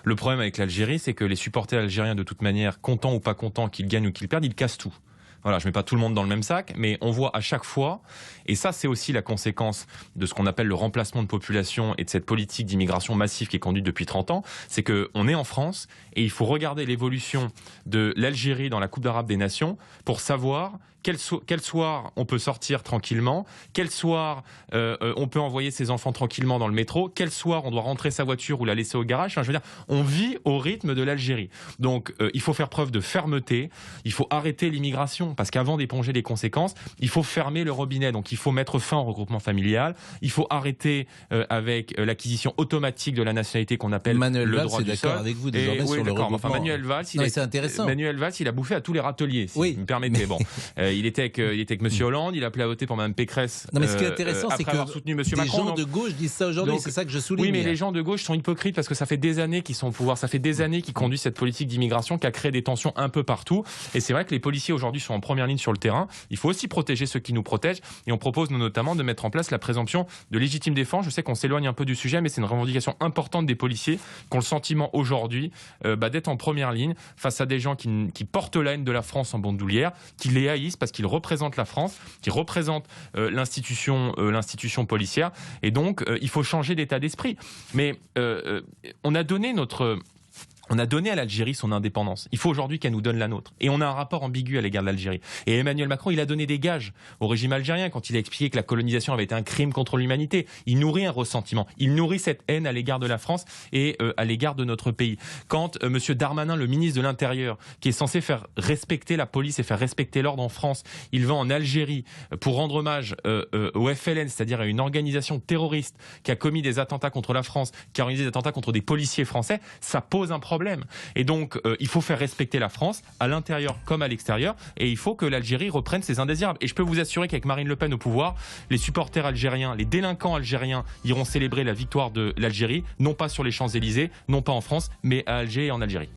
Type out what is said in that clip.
Le problème avec l'Algérie, c'est que les supporters algériens, de toute manière, contents ou pas contents, qu'ils gagnent ou qu'ils perdent, ils cassent tout. Voilà, je mets pas tout le monde dans le même sac, mais on voit à chaque fois, et ça c'est aussi la conséquence de ce qu'on appelle le remplacement de population et de cette politique d'immigration massive qui est conduite depuis 30 ans, c'est qu'on est en France et il faut regarder l'évolution de l'Algérie dans la Coupe d'Arabe des Nations pour savoir quel soir on peut sortir tranquillement, quel soir on peut envoyer ses enfants tranquillement dans le métro, quel soir on doit rentrer sa voiture ou la laisser au garage. Enfin, je veux dire, on vit au rythme de l'Algérie. Donc il faut faire preuve de fermeté, il faut arrêter l'immigration, parce qu'avant d'éponger les conséquences, il faut fermer le robinet. Donc il faut mettre fin au regroupement familial, il faut arrêter avec l'acquisition automatique de la nationalité qu'on appelle Manuel le Valls droit est du d'accord sol. avec vous désormais sur le regroupement. Enfin, Manuel Valls, c'est intéressant. Manuel Valls, il a bouffé à tous les râteliers, si oui, vous me permettez. Bon, il était avec M. Hollande, il a appelé à voter pour Mme Pécresse. Non, mais ce qui est intéressant, c'est que soutenu M. des Macron, gens de gauche disent ça aujourd'hui, c'est ça que je souligne. Oui, mais les gens de gauche sont hypocrites parce que ça fait des années qu'ils sont au pouvoir, ça fait des années qu'ils conduisent cette politique d'immigration qui a créé des tensions un peu partout. Et c'est vrai que les policiers aujourd'hui sont en première ligne sur le terrain. Il faut aussi protéger ceux qui nous protègent. Et on propose notamment de mettre en place la présomption de légitime défense. Je sais qu'on s'éloigne un peu du sujet, mais c'est une revendication importante des policiers qui ont le sentiment aujourd'hui d'être en première ligne face à des gens qui portent la haine de la France en bandoulière, qui les haïssent parce qu'ils représentent la France, qui représentent l'institution policière. Et donc, il faut changer d'état d'esprit. Mais on a donné à l'Algérie son indépendance. Il faut aujourd'hui qu'elle nous donne la nôtre. Et on a un rapport ambigu à l'égard de l'Algérie. Et Emmanuel Macron, il a donné des gages au régime algérien quand il a expliqué que la colonisation avait été un crime contre l'humanité. Il nourrit un ressentiment. Il nourrit cette haine à l'égard de la France et à l'égard de notre pays. Quand M. Darmanin, le ministre de l'Intérieur, qui est censé faire respecter la police et faire respecter l'ordre en France, il va en Algérie pour rendre hommage au FLN, c'est-à-dire à une organisation terroriste qui a commis des attentats contre la France, qui a organisé des attentats contre des policiers français, ça pose un problème. Et donc, il faut faire respecter la France, à l'intérieur comme à l'extérieur, et il faut que l'Algérie reprenne ses indésirables. Et je peux vous assurer qu'avec Marine Le Pen au pouvoir, les supporters algériens, les délinquants algériens iront célébrer la victoire de l'Algérie, non pas sur les Champs-Élysées, non pas en France, mais à Alger et en Algérie.